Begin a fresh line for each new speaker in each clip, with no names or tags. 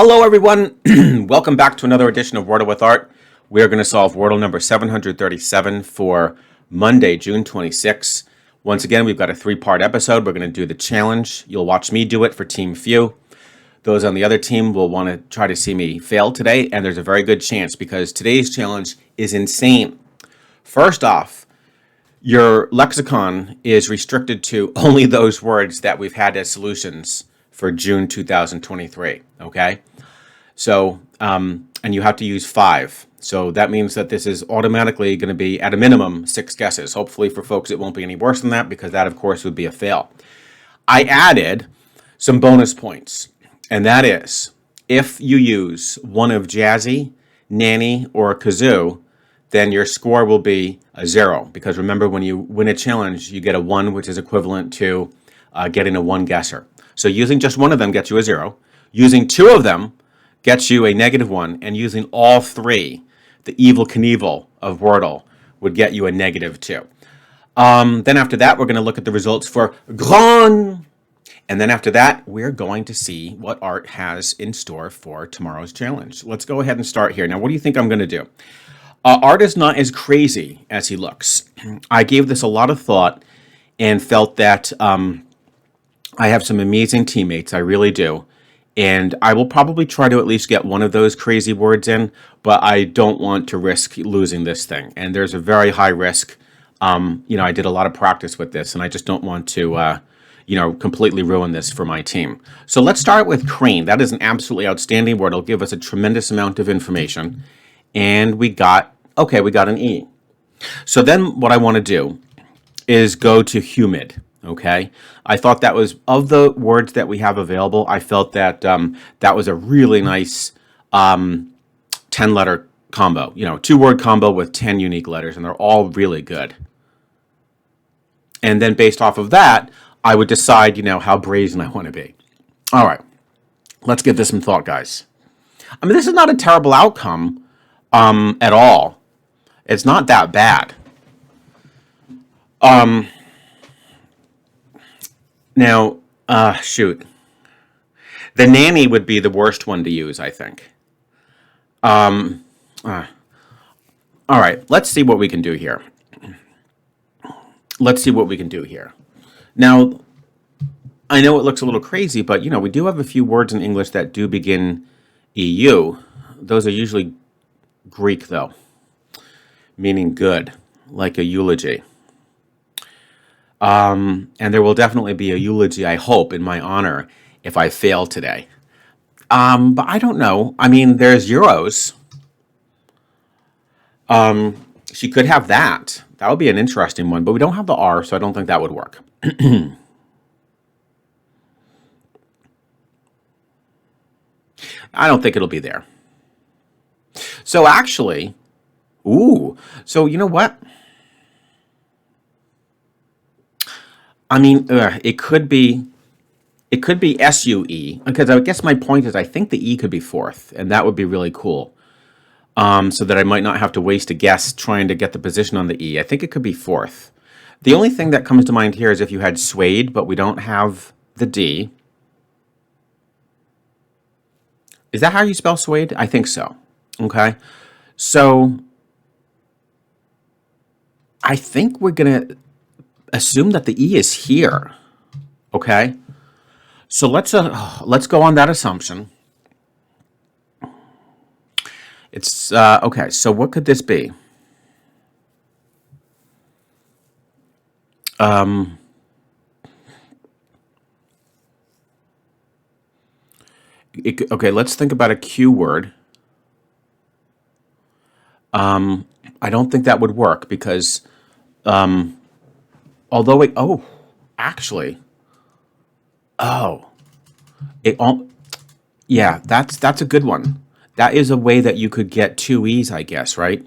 Hello, everyone. Welcome back to another edition of Wordle with Art. We are going to solve Wordle number 737 for Monday, June 26th. Once again, we've got a three-part episode. We're going to do the challenge. You'll watch me do it for Team Few. Those on the other team will want to try to see me fail today, and there's a very good chance because today's challenge is insane. First off, your lexicon is restricted to only those words that we've had as solutions for June 2023, okay? So, and you have to use 5. So that means that this is automatically going to be, at a minimum, 6 guesses. Hopefully for folks, it won't be any worse than that because that, of course, would be a fail. I added some bonus points, and that is, if you use one of Jazzy, Nanny, or Kazoo, then your score will be a 0. Because remember, when you win a challenge, you get a 1, which is equivalent to getting a 1 guesser. So using just one of them gets you a 0. Using 2 of them gets you a -1. And using all 3, the Evel Knievel of Wordle would get you a -2. Then after that, we're going to look at the results for Grand. And then after that, we're going to see what Art has in store for tomorrow's challenge. Let's go ahead and start here. Now, what do you think I'm going to do? Art is not as crazy as he looks. I gave this a lot of thought and felt that I have some amazing teammates. I really do. And I will probably try to at least get one of those crazy words in, but I don't want to risk losing this thing. And there's a very high risk. I did a lot of practice with this, and I just don't want to, completely ruin this for my team. So let's start with crane. That is an absolutely outstanding word. It'll give us a tremendous amount of information. And we got an E. So then what I want to do is go to humid. Okay, I thought that was, of the words that we have available, I felt that that was a really nice 10-letter combo. 2-word combo with 10 unique letters, and they're all really good. And then based off of that, I would decide, how brazen I want to be. All right, let's give this some thought, guys. I mean, this is not a terrible outcome at all. It's not that bad. Now, shoot. The nanny would be the worst one to use, I think. All right, let's see what we can do here. Now, I know it looks a little crazy, but, we do have a few words in English that do begin EU. Those are usually Greek, though, meaning good, like a eulogy. And there will definitely be a eulogy, I hope, in my honor if I fail today. But I don't know. I mean, there's euros. She could have that. That would be an interesting one, but we don't have the R, so I don't think that would work. I don't think it'll be there. So actually, so you know what? I mean, it could be SUE, because I guess my point is I think the E could be 4th, and that would be really cool. So that I might not have to waste a guess trying to get the position on the E. I think it could be 4th. The only thing that comes to mind here is if you had suede, but we don't have the D. Is that how you spell suede? I think so. Okay. So I think we're going to assume that the E is here. Okay. So let's go on that assumption. It's okay. So what could this be? Okay, let's think about a Q word. I don't think that would work because, although it, actually, yeah, that's a good one. That is a way that you could get 2 E's, I guess, right?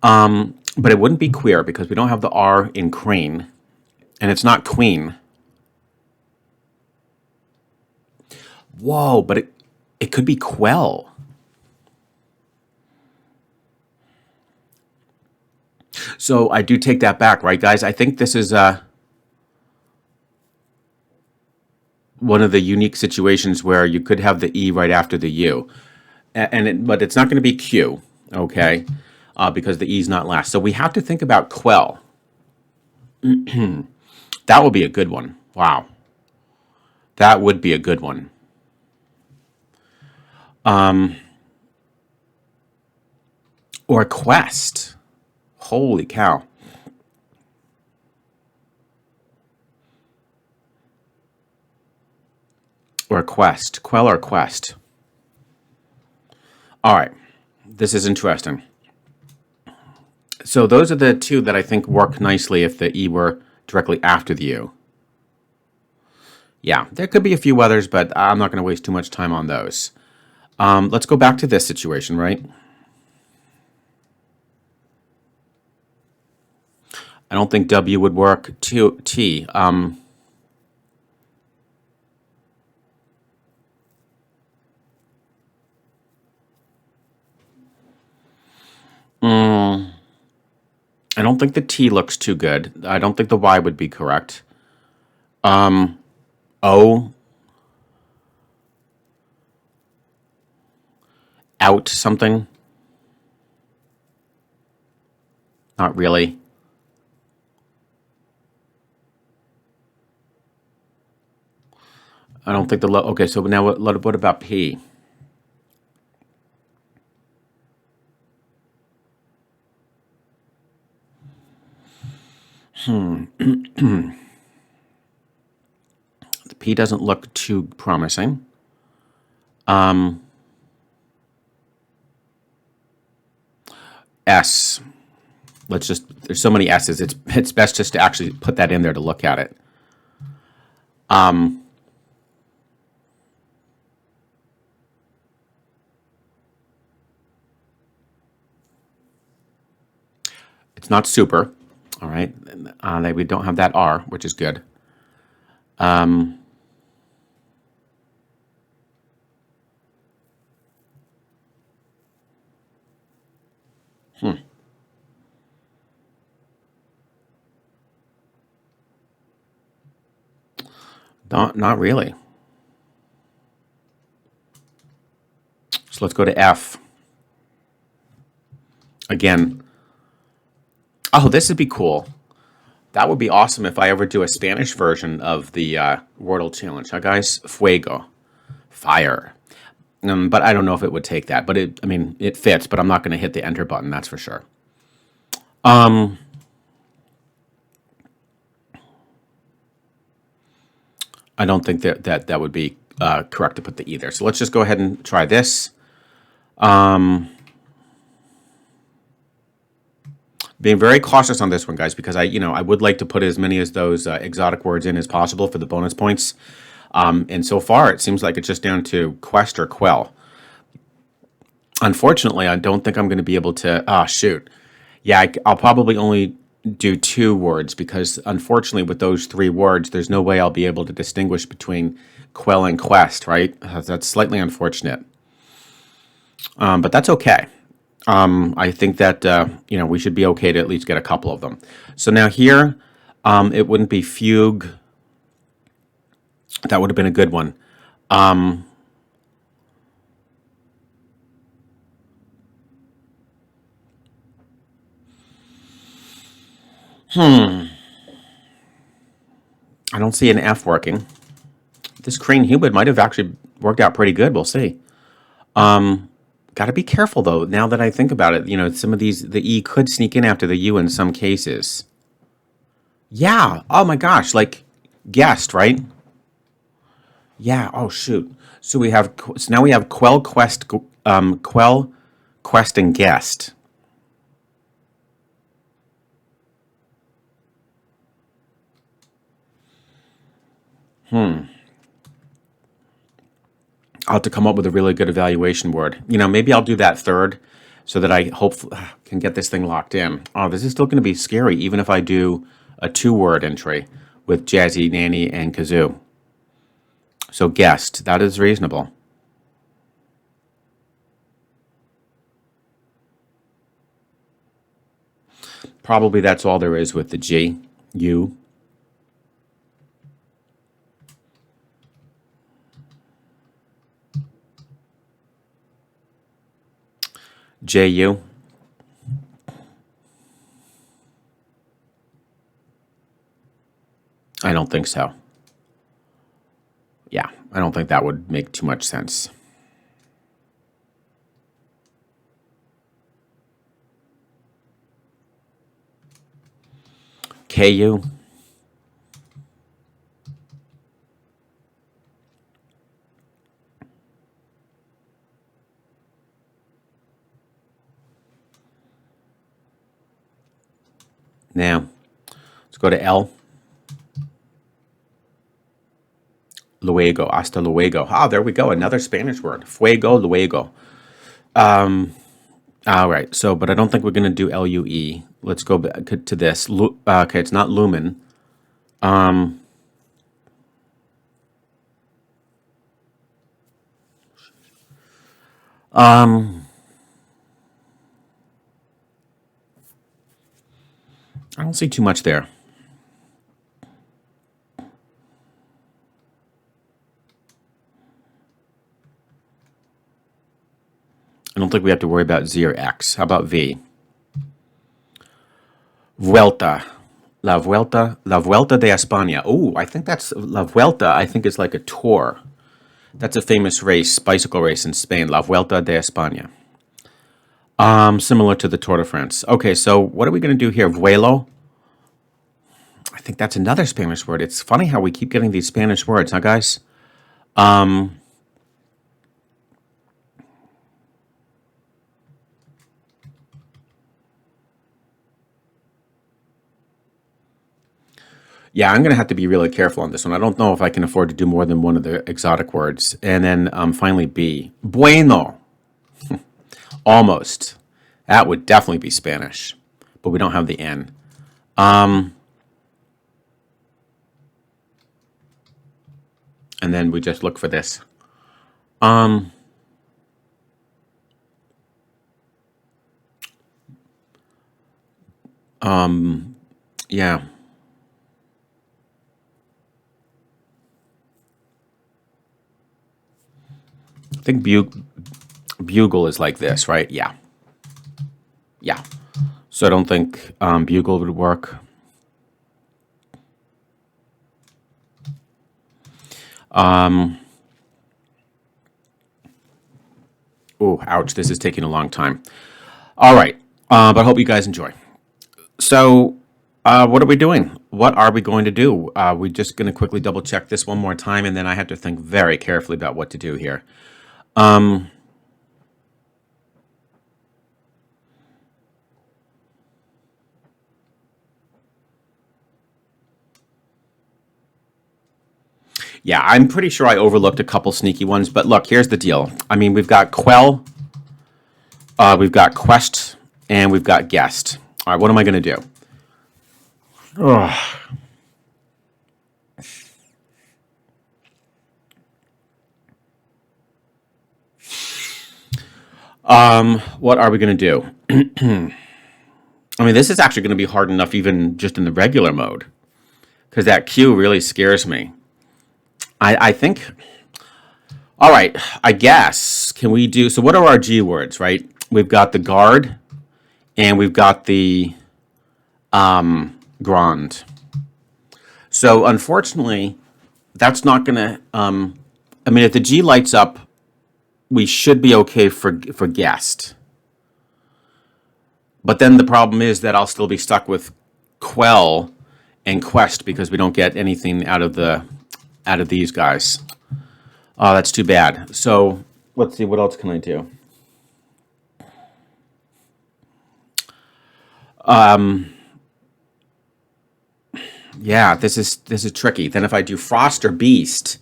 But it wouldn't be queer because we don't have the R in crane, and it's not queen. Whoa, but it could be quell. So I do take that back, right, guys? I think this is one of the unique situations where you could have the E right after the U. But it's not going to be Q, okay, because the E is not last. So we have to think about quell. That would be a good one. Wow. That would be a good one. Or quest. Holy cow. Or quest. Quell or quest. All right. This is interesting. So those are the two that I think work nicely if the E were directly after the U. Yeah, there could be a few others, but I'm not going to waste too much time on those. Let's go back to this situation, right? I don't think W would work. T. I don't think the T looks too good. I don't think the Y would be correct. O. Out something. Not really. I don't think the okay. So now what about P? The P doesn't look too promising. S. There's so many S's. It's best just to actually put that in there to look at it. It's not super. All right. We don't have that R, which is good. Not really. So let's go to F. Again. Oh, this would be cool. That would be awesome if I ever do a Spanish version of the Wordle challenge. Huh, guys? Fuego. Fire. But I don't know if it would take that. But it fits, but I'm not going to hit the enter button, that's for sure. I don't think that would be correct to put the E there. So let's just go ahead and try this. Being very cautious on this one, guys, because I would like to put as many of those exotic words in as possible for the bonus points. And so far, it seems like it's just down to quest or quell. Unfortunately, I don't think I'm going to be able to. Shoot. Yeah, I'll probably only do 2 words because, unfortunately, with those 3 words, there's no way I'll be able to distinguish between quell and quest, right? That's slightly unfortunate. But that's okay. I think that we should be okay to at least get a couple of them. So now here, it wouldn't be fugue. That would have been a good one. I don't see an F working. This crane humid might have actually worked out pretty good. We'll see. Got to be careful though. Now that I think about it, some of these the E could sneak in after the U in some cases. Yeah. Oh my gosh. Like guessed, right? Yeah. Oh shoot. So now we have quell, quest, and guest. I'll have to come up with a really good evaluation word. Maybe I'll do that third so that I hopefully can get this thing locked in. Oh, this is still going to be scary even if I do a 2-word entry with Jazzy, Nanny, and Kazoo. So guest, that is reasonable. Probably that's all there is with the G, U. J-U? I don't think so. Yeah, I don't think that would make too much sense. K-U? Now, let's go to L. Luego, hasta luego. Ah, there we go. Another Spanish word. Fuego, luego. All right. So, but I don't think we're going to do L-U-E. Let's go back to this. Okay, it's not lumen. I don't see too much there. I don't think we have to worry about Z or X. How about V? Vuelta. La Vuelta de España. Oh, I think that's La Vuelta. I think is like a tour. That's a famous race, bicycle race in Spain. La Vuelta de España. Similar to the Tour de France. Okay, so what are we going to do here? Vuelo. I think that's another Spanish word. It's funny how we keep getting these Spanish words, huh, guys? Yeah, I'm going to have to be really careful on this one. I don't know if I can afford to do more than one of the exotic words. And then finally, B. Bueno. Almost. That would definitely be Spanish, but we don't have the N. And then we just look for this. Yeah. I think bugle is like this, right? Yeah. Yeah. So I don't think bugle would work. Oh, ouch. This is taking a long time. All right. But I hope you guys enjoy. So, what are we doing? What are we going to do? We're just going to quickly double check this one more time, and then I have to think very carefully about what to do here. Yeah, I'm pretty sure I overlooked a couple sneaky ones, but look, here's the deal. I mean, we've got quell, we've got quest, and we've got guest. All right, what am I going to do? Ugh. What are we going to do? I mean, this is actually going to be hard enough even just in the regular mode, because that Q really scares me. I think, all right, I guess, can we do, so what are our G words, right? We've got the guard, and we've got the grand. So unfortunately, that's not going to, I mean, if the G lights up, we should be okay for guest. But then the problem is that I'll still be stuck with quell and quest because we don't get anything out of these guys. Oh, that's too bad. So let's see, what else can I do? Yeah, this is tricky. Then if I do frost or beast,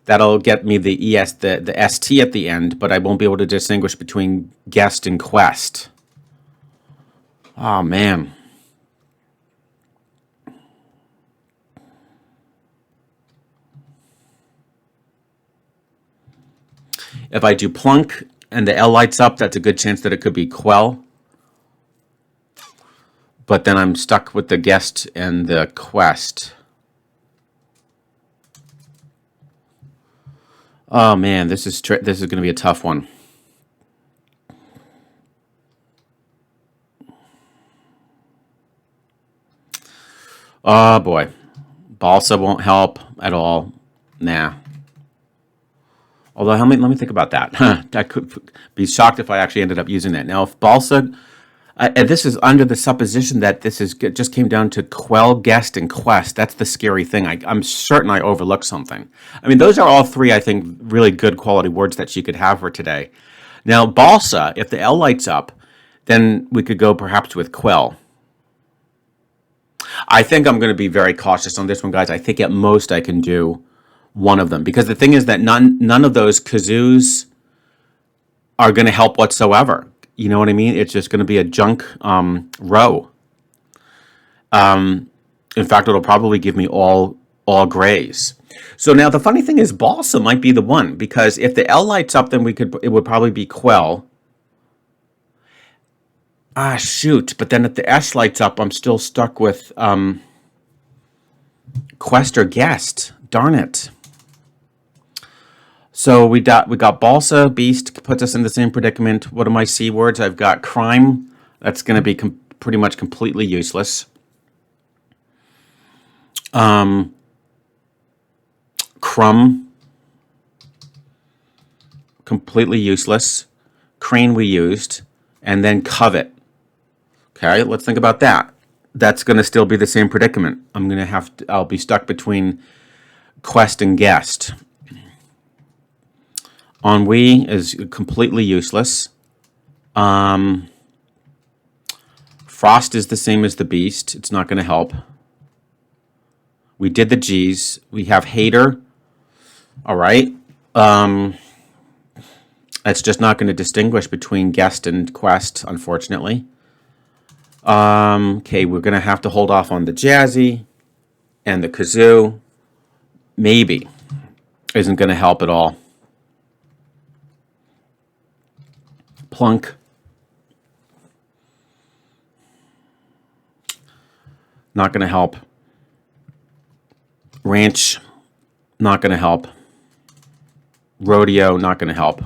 that'll get me the ES, the ST at the end, but I won't be able to distinguish between guest and quest. Oh man. If I do plunk and the L lights up, that's a good chance that it could be quell. But then I'm stuck with the guest and the quest. Oh man, this is going to be a tough one. Oh boy. Balsa won't help at all. Nah. Although, let me think about that. I could be shocked if I actually ended up using that. Now, if balsa, and this is under the supposition that this is just came down to quell, guest, and quest. That's the scary thing. I'm certain I overlooked something. I mean, those are all three, I think, really good quality words that she could have for today. Now, balsa, if the L lights up, then we could go perhaps with quell. I think I'm going to be very cautious on this one, guys. I think at most I can do one of them, because the thing is that none of those kazoos are going to help whatsoever. You know what I mean? It's just going to be a junk row. In fact, it'll probably give me all grays. So now the funny thing is, balsa might be the one, because if the L lights up, then it would probably be quell. Ah, shoot! But then if the S lights up, I'm still stuck with quest or guest. Darn it! So we got balsa, beast puts us in the same predicament. What are my C words? I've got crime. That's going to be pretty much completely useless. Crumb, completely useless. Crane we used, and then covet. Okay, let's think about that. That's going to still be the same predicament. I'll be stuck between quest and guest. Ennui is completely useless. Frost is the same as the beast. It's not going to help. We did the G's. We have hater. All right. It's just not going to distinguish between guest and quest, unfortunately. Okay, we're going to have to hold off on the jazzy and the kazoo. Maybe. Isn't going to help at all. Plunk. Not going to help. Ranch. Not going to help. Rodeo. Not going to help.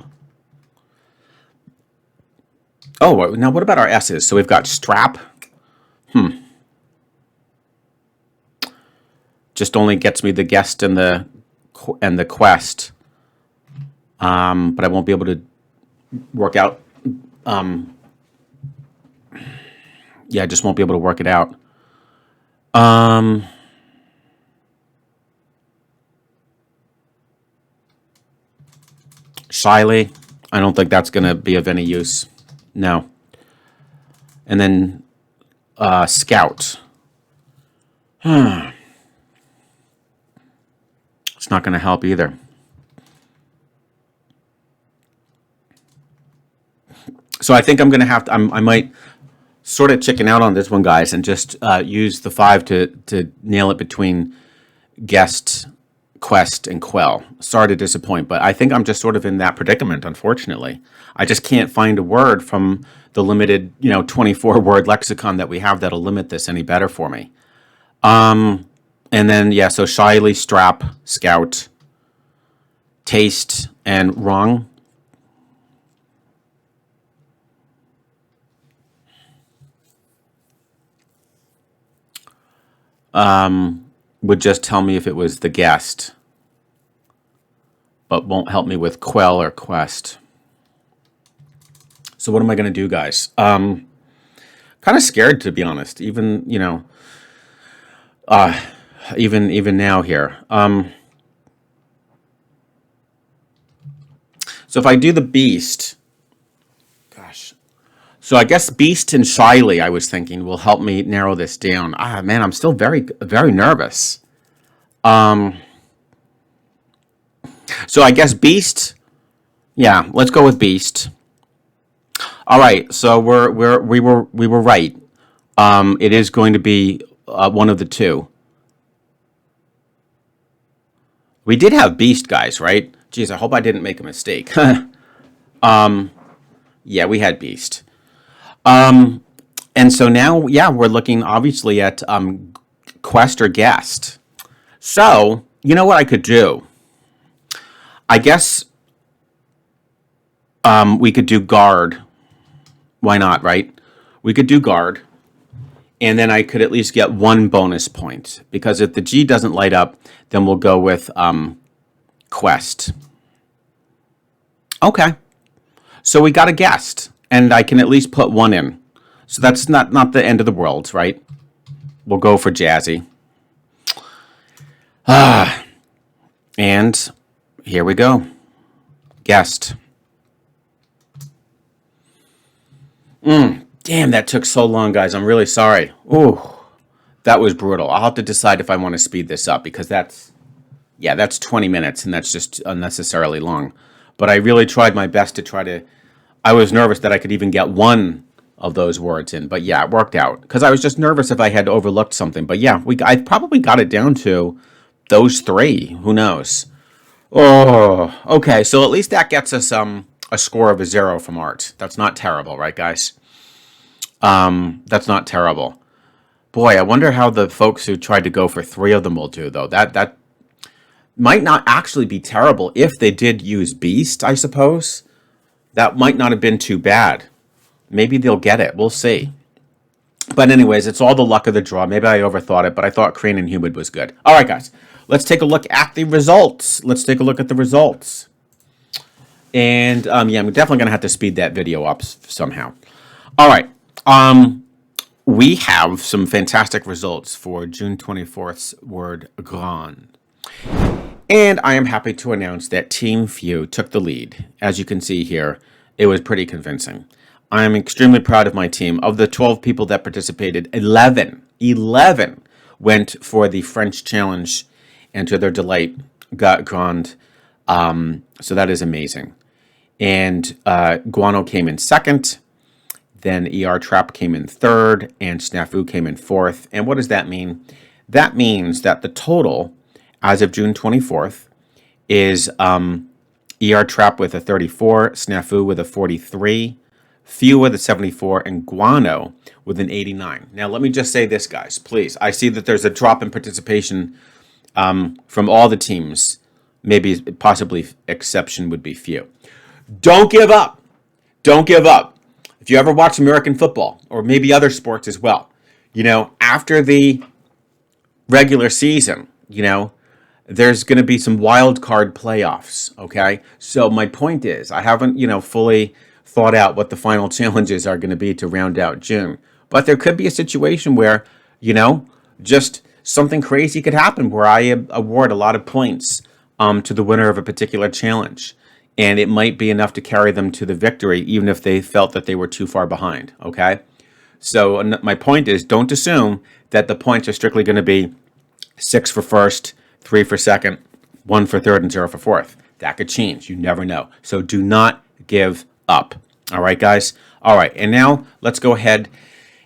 Oh, now what about our S's? So we've got strap. Just only gets me the guest and the quest. But I won't be able to work out. Yeah, I just won't be able to work it out. Shyly, I don't think that's going to be of any use. No. And then scout. It's not going to help either. So I think I'm going to have to, I might sort of chicken out on this one, guys, and just use the 5 to nail it between guest, quest, and quell. Sorry to disappoint, but I think I'm just sort of in that predicament, unfortunately. I just can't find a word from the limited, 24-word lexicon that we have that'll limit this any better for me. And then, yeah, so shyly, strap, scout, taste, and wrong. Would just tell me if it was the guest, but won't help me with quell or quest. So what am I going to do, guys? Kind of scared, to be honest. Even even now here. So if I do the beast, gosh. So I guess beast and shyly, I was thinking, will help me narrow this down. Ah, man, I'm still very, very nervous. So I guess beast. Yeah, let's go with beast. All right, so we were right. It is going to be one of the two. We did have beast, guys, right? Geez, I hope I didn't make a mistake. Yeah, we had beast. And so now, yeah, we're looking obviously at quest or guest. So, you know what I could do? I guess we could do guard. Why not, right? We could do guard. and then I could at least get 1 bonus point. Because if the G doesn't light up, then we'll go with quest. Okay. So we got a guest, and I can at least put 1 in. So that's not the end of the world, right? We'll go for Jazzy. And here we go. Guest. Damn, that took so long, guys. I'm really sorry. Ooh, that was brutal. I'll have to decide if I want to speed this up because that's 20 minutes, and that's just unnecessarily long. But I really tried my best to I was nervous that I could even get 1 of those words in. But yeah, it worked out because I was just nervous if I had overlooked something. But yeah, I probably got it down to those 3. Who knows? Oh, okay. So at least that gets us a score of a 0 from Art. That's not terrible, right, guys? That's not terrible. Boy, I wonder how the folks who tried to go for 3 of them will do, though. That might not actually be terrible if they did use Beast, I suppose. That might not have been too bad. Maybe they'll get it. We'll see. But anyways, it's all the luck of the draw. Maybe I overthought it, but I thought Crane and Humid was good. All right, guys. Let's take a look at the results. And, yeah, I'm definitely going to have to speed that video up somehow. All right. We have some fantastic results for June 24th's word grand. And I am happy to announce that Team Few took the lead. As you can see here, it was pretty convincing. I am extremely proud of my team. Of the 12 people that participated, 11 went for the French challenge, and to their delight, got grand. So that is amazing. And Guano came in 2nd. Then ER Trap came in 3rd, and Snafu came in 4th. And what does that mean? That means that the total, as of June 24th, is ER Trap with a 34, Snafu with a 43, Few with a 74, and Guano with an 89. Now, let me just say this, guys, please. I see that there's a drop in participation from all the teams. Maybe, possibly, exception would be Few. Don't give up. Don't give up. If you ever watch American football, or maybe other sports as well, after the regular season, there's going to be some wild card playoffs, okay? So my point is, I haven't, fully thought out what the final challenges are going to be to round out June. But there could be a situation where, just something crazy could happen where I award a lot of points to the winner of a particular challenge. And it might be enough to carry them to the victory, even if they felt that they were too far behind, okay? So my point is, don't assume that the points are strictly going to be 6 for first, 3 for second, 1 for third, and 0 for fourth. That could change. You never know. So do not give up. All right, guys? All right, and now let's go ahead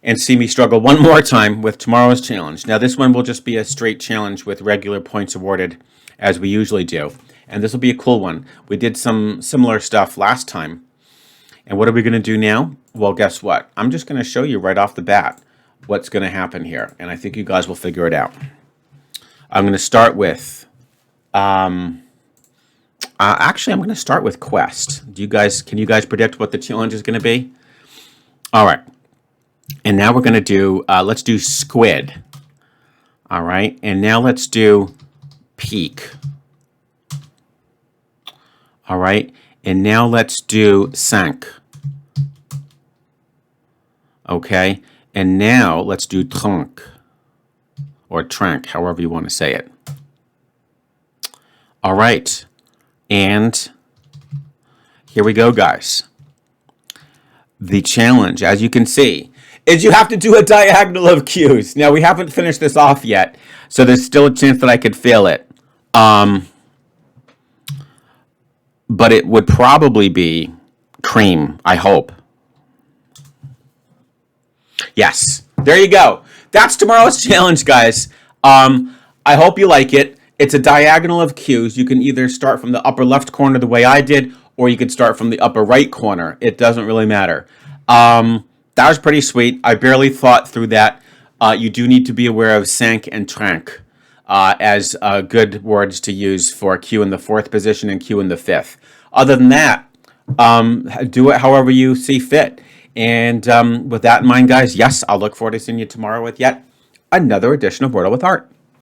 and see me struggle one more time with tomorrow's challenge. Now, this one will just be a straight challenge with regular points awarded, as we usually do. And this will be a cool one. We did some similar stuff last time. And what are we going to do now? Well, guess what? I'm just going to show you right off the bat what's going to happen here. And I think you guys will figure it out. I'm going to start with... actually, I'm going to start with Quest. Can you guys predict what the challenge is going to be? All right. And now we're going to do... let's do Squid. All right. And now let's do Peak. All right, and now let's do Sank. Okay, and now let's do Trunk, or Trank, however you want to say it. All right, and here we go, guys. The challenge, as you can see, is you have to do a diagonal of Q's. Now, we haven't finished this off yet, so there's still a chance that I could fail it. But it would probably be cream, I hope. Yes, there you go. That's tomorrow's challenge, guys. I hope you like it. It's a diagonal of Q's. You can either start from the upper left corner the way I did, or you could start from the upper right corner. It doesn't really matter. That was pretty sweet. I barely thought through that. You do need to be aware of Sank and Trank as good words to use for Q in the 4th position and Q in the 5th. Other than that, do it however you see fit. And with that in mind, guys, yes, I'll look forward to seeing you tomorrow with yet another edition of Wordle with Art.